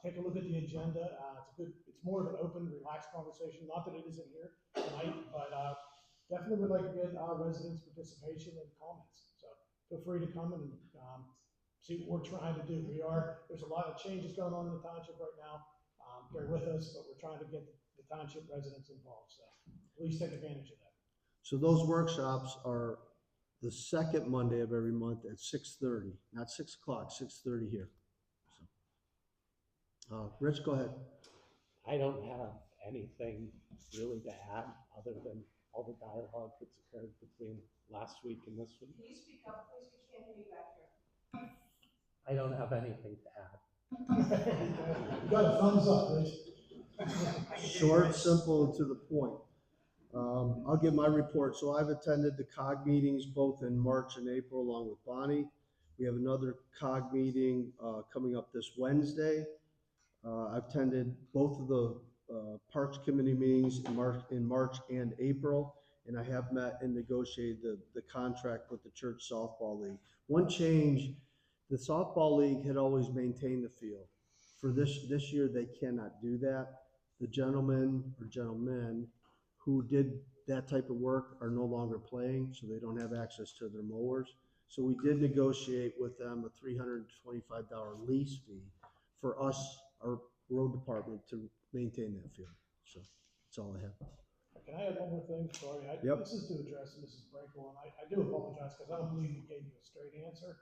take a look at the agenda. It's more of an open, relaxed conversation, not that it isn't here tonight, but, definitely would like to get our residents' participation and comments. So feel free to come and, see what we're trying to do. There's a lot of changes going on in the township right now. Bear with us, but we're trying to get the township residents involved, so please take advantage of that. So those workshops are the second Monday of every month at 6:30, not 6 o'clock, 6:30 here. So, Rich, go ahead. I don't have anything really to add other than all the dialogue that's occurred between last week and this week. Can you speak up, please? We can't hear you back here. I don't have anything to add. You got a thumbs up, Rich. Short, simple, and to the point. I'll give my report. So I've attended the COG meetings both in March and April along with Bonnie. We have another COG meeting coming up this Wednesday. I've attended both of the Parks Committee meetings in March and April, and I have met and negotiated the contract with the church softball league. One change, the softball league had always maintained the field. For this year, they cannot do that. The gentlemen who did that type of work are no longer playing, so they don't have access to their mowers. So we did negotiate with them a $325 lease fee for us, our road department, to maintain that field. So that's all I have. Can I add one more thing? Sorry. Yep. This is to address Mrs. Brinkle, and I do apologize because I don't believe we gave you a straight answer.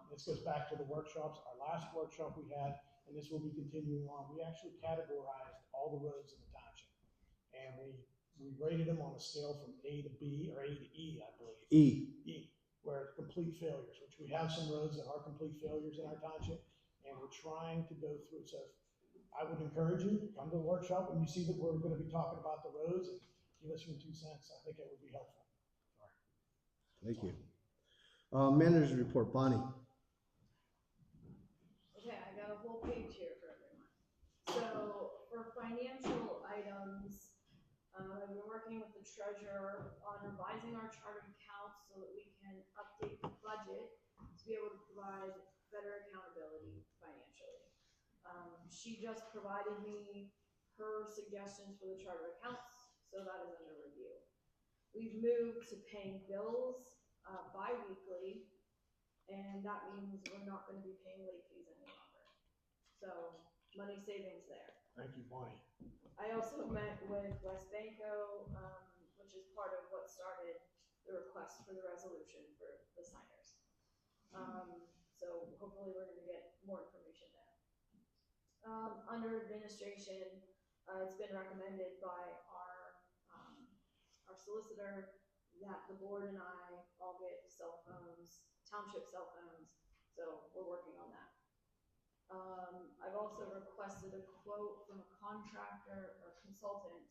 This goes back to the workshops, our last workshop we had, and this will be continuing on. We actually categorized all the roads in the township, and we rated them on a scale from A to B, or A to E, I believe. E, where complete failures, which we have some roads that are complete failures in our township, and we're trying to go through. So I would encourage you, come to the workshop when you see that we're going to be talking about the roads, and give us your 2 cents. I think it would be helpful. Thank you. Manager's report, Bonnie. Okay, I got a whole page here for everyone. So for financial items, I've been working with the treasurer on revising our chart of accounts so that we can update the budget to be able to provide better accountability financially. She just provided me her suggestions for the chart of accounts, so that is under review. We've moved to paying bills bi-weekly, and that means we're not going to be paying late fees any longer. So money savings there. Thank you, Bonnie. I also met with West Banco, which is part of what started the request for the resolution for the signers. So hopefully we're going to get more information there. Under administration, it's been recommended by our solicitor that the board and I all get cell phones, township cell phones, so we're working on that. I've also requested a quote from a contractor or consultant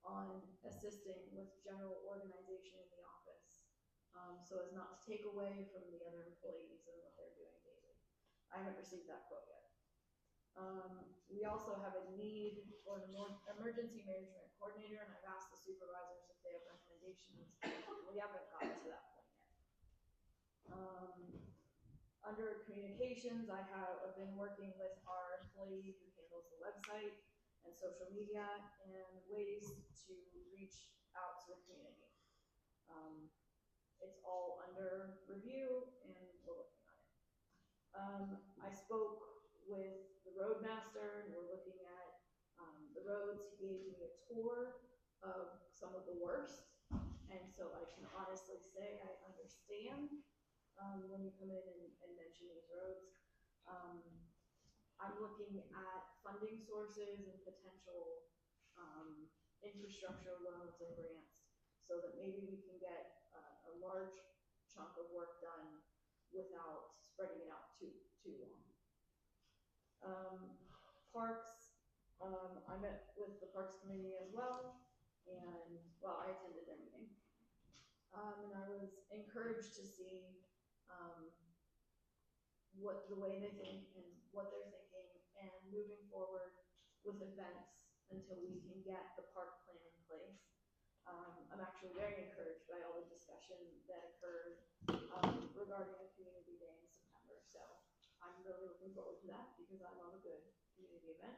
on assisting with general organization in the office, so as not to take away from the other employees and what they're doing daily. I haven't received that quote yet. We also have a need for an emergency management coordinator, and I've asked the supervisors if they have recommendations. We haven't gotten to that point yet. Under communications, I've been working with our employee who handles the website and social media and ways to reach out to the community. It's all under review and we're working on it. I spoke with the roadmaster and we're looking at the roads. He gave me a tour of some of the worst. And so I can honestly say I understand when you come in and mention these roads. I'm looking at funding sources and potential infrastructure loans and grants so that maybe we can get a large chunk of work done without spreading it out too long. Parks, I met with the Parks Committee as well, and, well, I attended their meeting. And I was encouraged to see, what the way they think and what they're thinking, and moving forward with events until we can get the park plan in place. I'm actually very encouraged by all the discussion that occurred, regarding the community day in September, so I'm really looking forward to that because I love a good community event.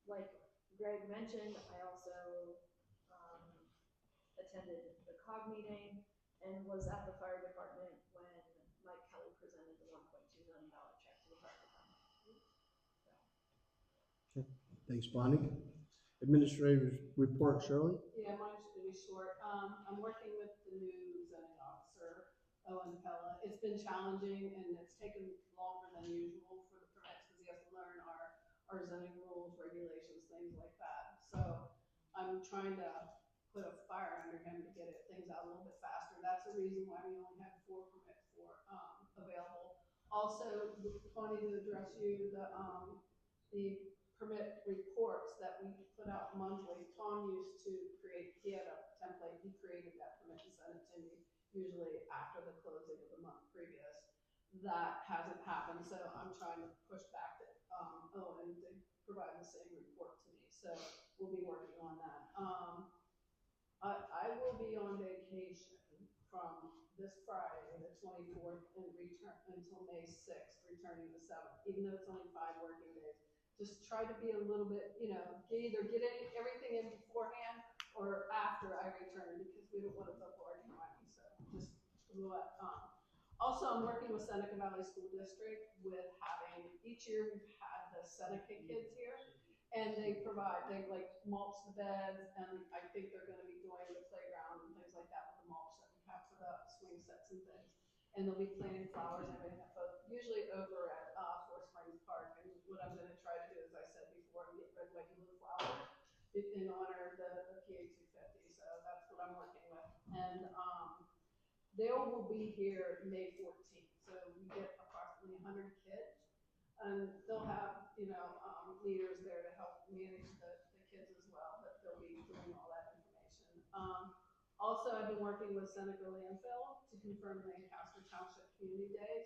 Like Greg mentioned, I also attended the COG meeting and was at the fire department when Mike Kelly presented the $1.2 million check to the fire department. So. Thanks, Bonnie. Administrator's report, Shirley? Yeah, mine's gonna be short. I'm working with the new zoning officer, Owen Pella. It's been challenging and it's taken longer than usual for the permits because he has to learn our zoning rules, regulations, things like that. So I'm trying to put a fire under him to get things out a little bit faster. That's the reason why we only have 4 permits available. Also, Bonnie, to address you, the permit reports that we put out monthly, Tom used to create, he had a template, he created that permit and sent it to me, usually after the closing of the month previous. That hasn't happened, so I'm trying to push back to Owen to provide the same report to me, so we'll be working on that. I will be on vacation from this Friday, the 24th, and return until May 6th, returning the 7th, even though it's only 5 working days. Just try to be a little bit, either get everything in beforehand or after I return because we don't want to bombard your money. So just what. Also, I'm working with Seneca Valley School District with having, each year we've had the Seneca kids here and they like mulch the beds and I think they're going to be doing the playground and things like that with the mulch that we have for the swing sets and things. And they'll be planting flowers and everything, usually over at Four Springs Park. And what I'm going to try to do, as I said before, get red, white, and blue flowers in honor of the PA 250. So that's what I'm working with. And they will be here May 14th. So we get approximately 100 kids. And they'll have, leaders there to help manage the kids as well, but they'll be doing all that information. Also, I've been working with Seneca Landfill to confirm Lancaster Township Community Days.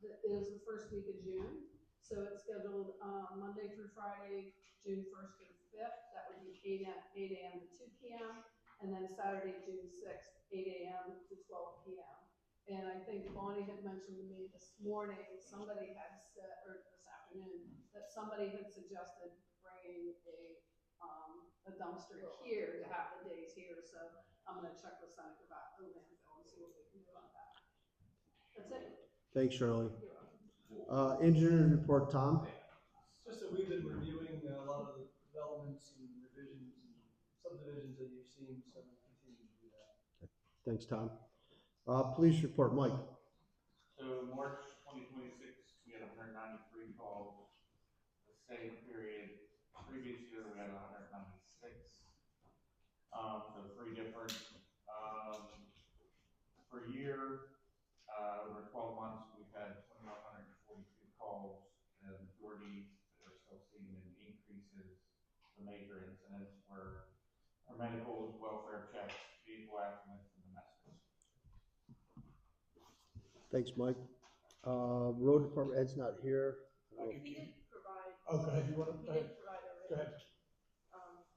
It is the first week of June, so it's scheduled Monday through Friday, June 1st through 5th. That would be 8 a.m. to 2 p.m. And then Saturday, June 6th, 8 a.m. to 12 p.m. And I think Bonnie had mentioned to me this morning, somebody had said, or this afternoon, that somebody had suggested bringing a dumpster here to have the days here. So I'm gonna check with Seneca about the landfill and see what we can do on that. That's it. Thanks, Shirley. You're welcome. Engineer's report, Tom? Just that we've been reviewing a lot of the developments and revisions and subdivisions that you've seen, so we'll continue to do that. Thanks, Tom. Police report, Mike. So March 2026, we had 193 calls. The same period previous year, we had 196. So 3 different. Per year, over 12 months, we've had 2,142 calls. The majority that are still seeing increases. The major incidents were our medicals, welfare checks, vehicle accidents, and domestics. Thanks, Mike. Road department, Ed's not here. He did provide. Oh, go ahead. You want to? He did provide a Go ahead.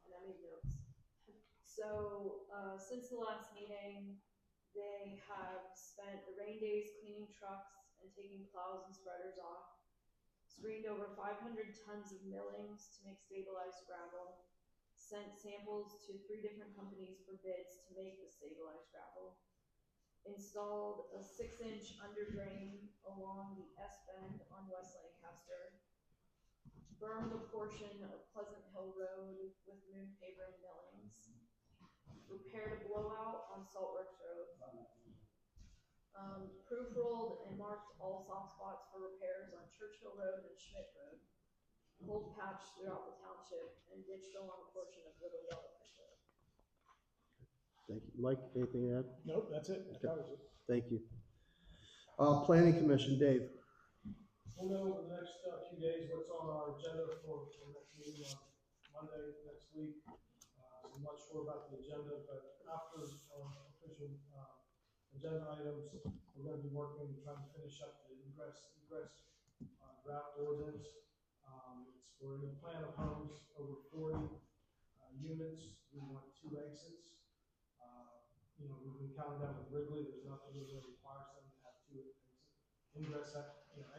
and I made notes. So, since the last meeting, They have spent the rain days cleaning trucks and taking plows and spreaders off, screened over 500 tons of millings to make stabilized gravel, sent samples to 3 different companies for bids to make the stabilized gravel, installed a 6-inch under drain along the S bend on West Lancaster, bermed a portion of Pleasant Hill Road with moon paver and millings, repaired a blowout on Saltworks Road, proof rolled and marked all soft spots for repairs on Churchill Road and Schmidt Road, cold patched throughout the township, and ditched along a portion of Little Yellowfish Road. Thank you. Mike, anything to add? Nope, that's it, that covers it. Thank you. Planning Commission, Dave. We'll know over the next few days what's on our agenda for next meeting on Monday next week. So I'm not sure about the agenda, but after official agenda items, we're gonna be working, trying to finish up the egress draft ordinance. We're in a plan of homes over 40 units. We want 2 exits. You know, we've been counting down with Wrigley. There's nothing that really requires them to have 2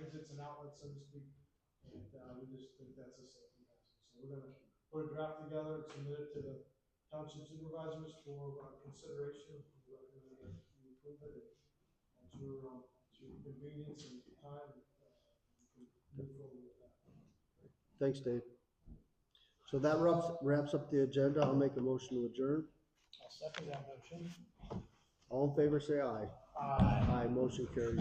exits and outlets, so to speak. And we just think that's a safety hazard. So we're gonna put a draft together and submit it to the Township Supervisors for consideration. We recommend that you approve it at your convenience and time. You can move forward with that. Thanks, Dave. So that wraps up the agenda. I'll make a motion to adjourn. I'll second that motion. All in favor, say aye. Aye. Aye, motion carries.